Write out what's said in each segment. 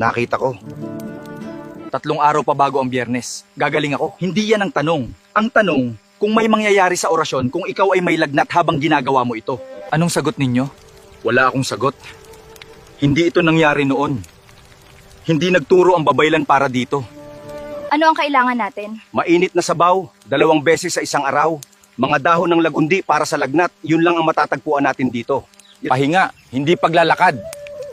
Nakita ko. 3 araw pa bago ang Biyernes. Gagaling ako. Hindi yan ang tanong. Ang tanong, kung may mangyayari sa orasyon kung ikaw ay may lagnat habang ginagawa mo ito. Anong sagot ninyo? Wala akong sagot. Hindi ito nangyari noon. Hindi nagturo ang babaylan para dito. Ano ang kailangan natin? Mainit na sabaw, 2 beses sa isang araw. Mga dahon ng lagundi para sa lagnat, yun lang ang matatagpuan natin dito. Pahinga, hindi paglalakad.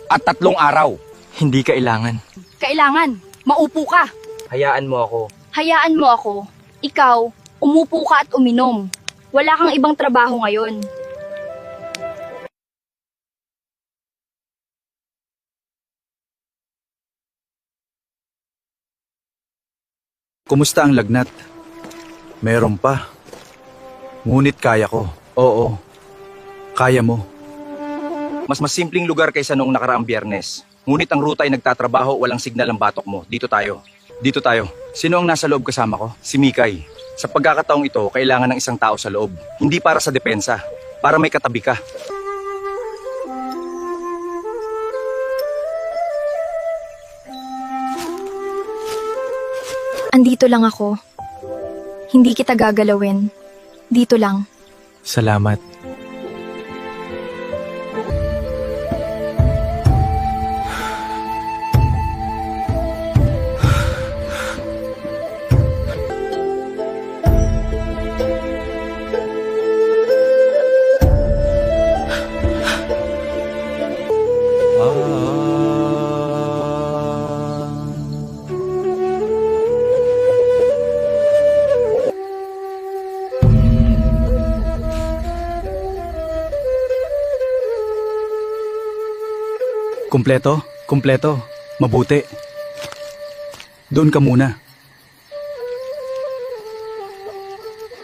At 3 araw. Hindi kailangan. Kailangan. Maupo ka. Hayaan mo ako. Hayaan mo ako. Ikaw, umupo ka at uminom. Wala kang ibang trabaho ngayon. Kumusta ang lagnat? Meron pa. Ngunit kaya ko. Oo. Kaya mo. Mas simpleng lugar kaysa noong nakaraang Biyernes. Ngunit ang ruta ay nagtatrabaho, walang signal ang batok mo. Dito tayo. Dito tayo. Sino ang nasa loob kasama ko? Si Mikay. Sa pagkakataong ito, kailangan ng isang tao sa loob. Hindi para sa depensa. Para may katabi ka. Andito lang ako. Hindi kita gagalawin. Dito lang. Salamat. Kumpleto? Kumpleto. Mabuti. Doon ka muna.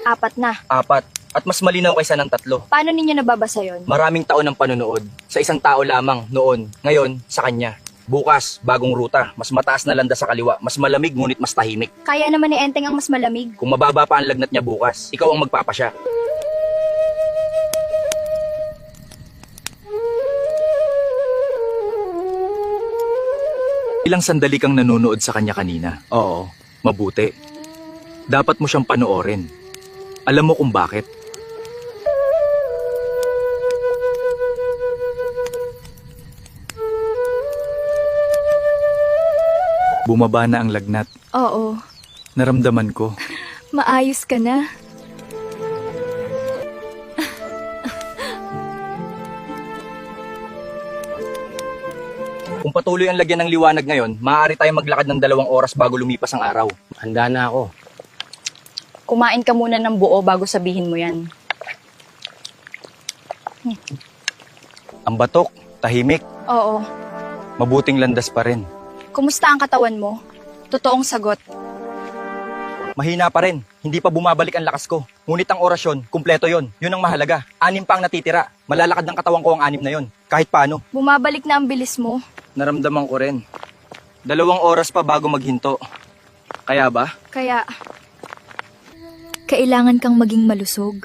4 na. 4. At mas malinaw kaysa ng 3. Paano ninyo nababasa yon? Maraming taon ng panonood. Sa isang tao lamang noon. Ngayon, sa kanya. Bukas, bagong ruta. Mas mataas na landas sa kaliwa. Mas malamig ngunit mas tahimik. Kaya naman ni Enteng ang mas malamig. Kung mababa pa ang lagnat niya bukas, ikaw ang magpapasya. Ilang sandali kang nanonood sa kanya kanina. Oo, mabuti. Dapat mo siyang panoorin. Alam mo kung bakit? Bumaba na ang lagnat. Oo. Naramdaman ko. Maayos ka na. Kung patuloy ang lagyan ng liwanag ngayon, maaari tayong maglakad ng 2 oras bago lumipas ang araw. Handa na ako. Kumain ka muna ng buo bago sabihin mo yan. Ang batok, tahimik, Oo. mabuting landas pa rin. Kumusta ang katawan mo? Totoong sagot. Mahina pa rin, hindi pa bumabalik ang lakas ko. Ngunit ang orasyon, kumpleto yon. Yun ang mahalaga. 6 pa ang natitira. Malalakad ng katawan ko ang 6 na yon. Kahit paano. Bumabalik na ang bilis mo. Naramdaman ko rin. 2 oras pa bago maghinto. Kaya ba? Kaya, kailangan kang maging malusog.